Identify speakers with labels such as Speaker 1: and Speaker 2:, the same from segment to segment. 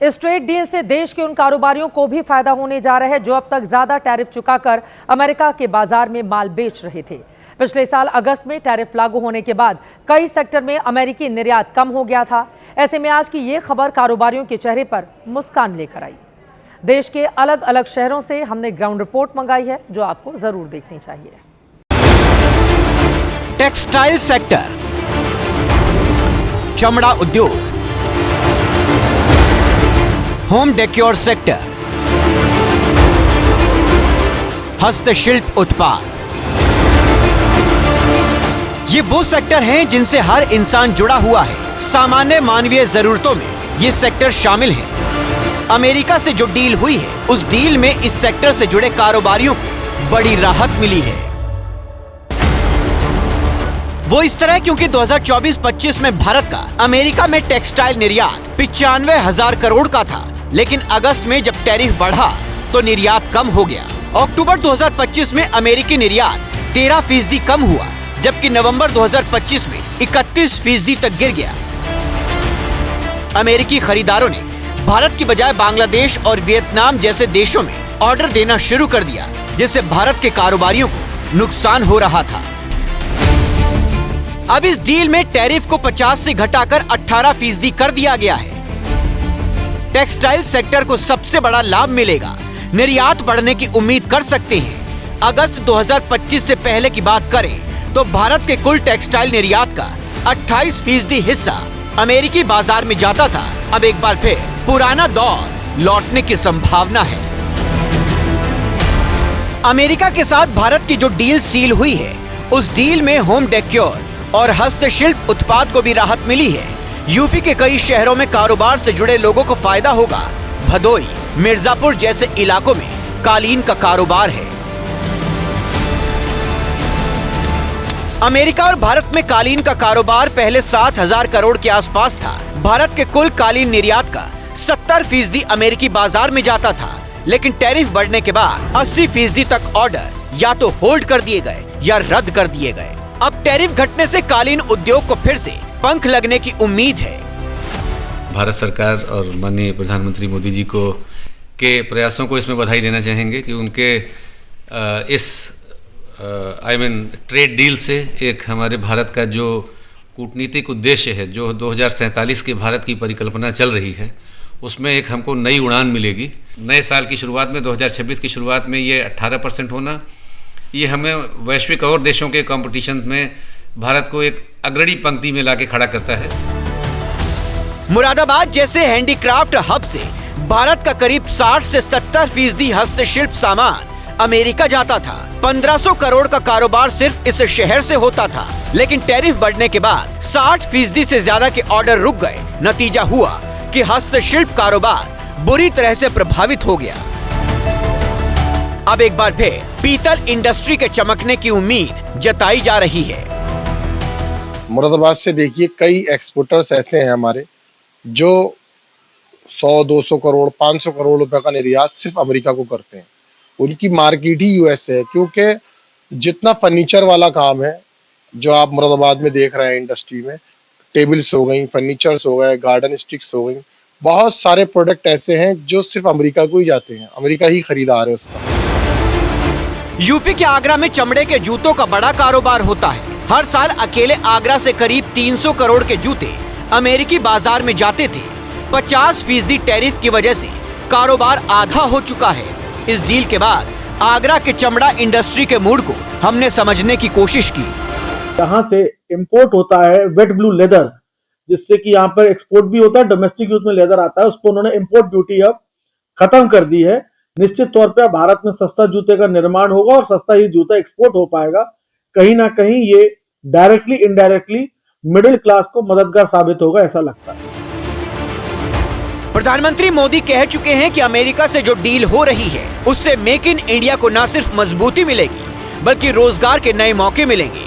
Speaker 1: इस trade deal से देश के उन कारोबारियों को भी फायदा होने जा रहा है जो अब तक ज्यादा टैरिफ चुकाकर अमेरिका के बाजार में माल बेच रहे थे। पिछले साल अगस्त में टैरिफ लागू होने के बाद कई सेक्टर में अमेरिकी निर्यात कम हो गया था। ऐसे में आज की ये खबर कारोबारियों के चेहरे पर मुस्कान लेकर आई। देश के अलग अलग शहरों से हमने ग्राउंड रिपोर्ट मंगाई है जो आपको जरूर देखनी चाहिए।
Speaker 2: टेक्सटाइल सेक्टर, चमड़ा उद्योग, होम डेक्योर सेक्टर, हस्तशिल्प उत्पाद, ये वो सेक्टर हैं जिनसे हर इंसान जुड़ा हुआ है। सामान्य मानवीय जरूरतों में ये सेक्टर शामिल है। अमेरिका से जो डील हुई है उस डील में इस सेक्टर से जुड़े कारोबारियों को बड़ी राहत मिली है। वो इस तरह क्योंकि 2024-25 में भारत का अमेरिका में टेक्सटाइल निर्यात 95,000 करोड़ का था, लेकिन अगस्त में जब टैरिफ बढ़ा तो निर्यात कम हो गया। अक्टूबर 2025 में अमेरिकी निर्यात 13% कम हुआ, जबकि नवंबर 2025 में 31% तक गिर गया। अमेरिकी खरीदारों ने भारत की बजाय बांग्लादेश और वियतनाम जैसे देशों में ऑर्डर देना शुरू कर दिया, जिससे भारत के कारोबारियों को नुकसान हो रहा था। अब इस डील में टैरिफ को 50 से घटाकर 18% कर दिया गया है। टेक्सटाइल सेक्टर को सबसे बड़ा लाभ मिलेगा। निर्यात बढ़ने की उम्मीद कर सकते हैं। अगस्त 2025 से पहले की बात करें तो भारत के कुल टेक्सटाइल निर्यात का 28% हिस्सा अमेरिकी बाजार में जाता था। अब एक बार फिर पुराना दौर लौटने की संभावना है। अमेरिका के साथ भारत की जो डील सील हुई है उस डील में होम डेक्योर और हस्तशिल्प उत्पाद को भी राहत मिली है। यूपी के कई शहरों में कारोबार से जुड़े लोगों को फायदा होगा। भदोई, मिर्जापुर जैसे इलाकों में कालीन का कारोबार है। अमेरिका और भारत में कालीन का कारोबार पहले 7,000 करोड़ के आसपास था। भारत के कुल कालीन निर्यात का 70% अमेरिकी बाजार में जाता था, लेकिन टैरिफ बढ़ने के बाद 80% तक ऑर्डर या तो होल्ड कर दिए गए या रद्द कर दिए गए। अब टैरिफ घटने से कालीन उद्योग को फिर से पंख लगने की उम्मीद है।
Speaker 3: भारत सरकार और माननीय प्रधानमंत्री मोदी जी को के प्रयासों को इसमें बधाई देना चाहेंगे कि उनके इस ट्रेड डील से एक हमारे भारत का जो कूटनीतिक उद्देश्य है, जो 2047 के भारत की परिकल्पना चल रही है, उसमें एक हमको नई उड़ान मिलेगी। नए साल की शुरुआत में 2026 की शुरुआत में ये 18% होना, ये हमें वैश्विक और देशों के कंपटीशन में भारत को एक अग्रणी पंक्ति में लाके खड़ा करता है।
Speaker 2: मुरादाबाद जैसे हैंडीक्राफ्ट हब से भारत का करीब 60 से 70% हस्तशिल्प सामान अमेरिका जाता था। 1500 करोड़ का कारोबार सिर्फ इस शहर से होता था, लेकिन टैरिफ बढ़ने के बाद 60% से ज्यादा के ऑर्डर रुक गए। नतीजा हुआ कि हस्तशिल्प कारोबार बुरी तरह से प्रभावित हो गया। अब एक बार फिर पीतल इंडस्ट्री के चमकने की उम्मीद जताई जा रही है।
Speaker 4: मुरादाबाद से देखिए, कई एक्सपोर्टर्स ऐसे हैं हमारे जो 100-200 करोड़ 500 करोड़ रुपए का निर्यात सिर्फ अमेरिका को करते हैं। उनकी मार्केट ही यूएस है, क्योंकि जितना फर्नीचर वाला काम है जो आप मुरादाबाद में देख रहे हैं इंडस्ट्री में, टेबल्स हो गई, फर्नीचर्स हो गए, गार्डन स्टिक्स हो गई, बहुत सारे प्रोडक्ट ऐसे हैं जो सिर्फ अमेरिका को ही जाते हैं। अमेरिका ही खरीदार है उसका।
Speaker 2: यूपी के आगरा में चमड़े के जूतों का बड़ा कारोबार होता है। हर साल अकेले आगरा से करीब 300 करोड़ के जूते अमेरिकी बाजार में जाते थे। 50% टैरिफ की वजह से कारोबार आधा हो चुका है। इस डील के बाद आगरा के चमड़ा इंडस्ट्री के मूड को हमने समझने की कोशिश की।
Speaker 5: यहाँ से इंपोर्ट होता है वेट ब्लू लेदर, जिससे कि यहाँ पर एक्सपोर्ट भी होता है। डोमेस्टिक यूज में लेदर आता है, उसको उन्होंने इंपोर्ट ड्यूटी अब खत्म कर दी है। निश्चित तौर पे भारत में सस्ता जूते का निर्माण होगा और सस्ता ही जूता एक्सपोर्ट हो पाएगा। कहीं ना कहीं ये डायरेक्टली इनडायरेक्टली मिडिल क्लास को मददगार साबित होगा, ऐसा लगता है।
Speaker 2: प्रधानमंत्री मोदी कह चुके हैं कि अमेरिका से जो डील हो रही है उससे मेक इन इंडिया को न सिर्फ मजबूती मिलेगी बल्कि रोजगार के नए मौके मिलेंगे।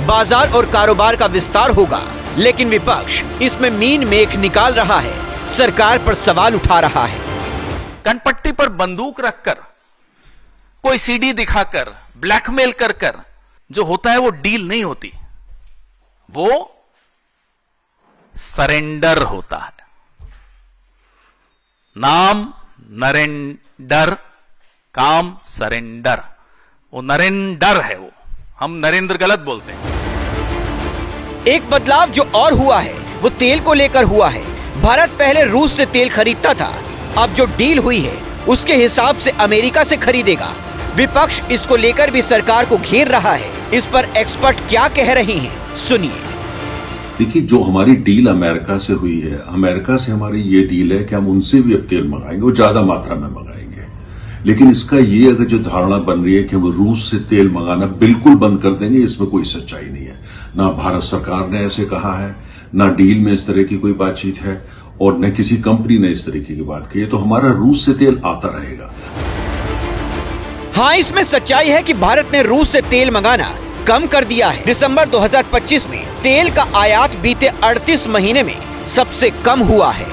Speaker 2: बाजार और कारोबार का विस्तार होगा, लेकिन विपक्ष इसमें मीन मेख निकाल रहा है, सरकार पर सवाल उठा रहा है।
Speaker 6: कनपट्टी पर बंदूक रखकर, कोई सीडी दिखाकर, ब्लैकमेल कर कर जो होता है वो डील नहीं होती, वो सरेंडर होता है। नाम नरेंद्र, काम सरेंडर। वो नरेंद्र है, वो हम नरेंद्र गलत बोलते हैं।
Speaker 2: एक बदलाव जो और हुआ है वो तेल को लेकर हुआ है। भारत पहले रूस से तेल खरीदता था, अब जो डील हुई है उसके हिसाब से अमेरिका से खरीदेगा। विपक्ष इसको लेकर भी सरकार को घेर रहा है। इस पर एक्सपर्ट क्या कह रहे हैं, सुनिए।
Speaker 7: देखिए, जो हमारी डील अमेरिका से हुई है, अमेरिका से हमारी ये डील है कि हम उनसे भी अब तेल मंगाएंगे और ज्यादा मात्रा में मंगाएंगे। लेकिन इसका ये अगर जो धारणा बन रही है कि हम रूस से तेल मंगाना बिल्कुल बंद कर देंगे, इसमें कोई सच्चाई नहीं है। ना भारत सरकार ने ऐसे कहा है, ना डील में इस तरह की कोई बातचीत है, और न किसी कंपनी ने इस तरीके की बात कही है। तो हमारा रूस से तेल आता रहेगा।
Speaker 2: हाँ, इसमें सच्चाई है कि भारत ने रूस से तेल मंगाना कम कर दिया है। दिसंबर 2025 में तेल का आयात बीते 38 महीने में सबसे कम हुआ है।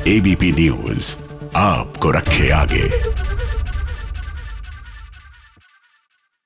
Speaker 8: एबीपी न्यूज आपको रखे आगे।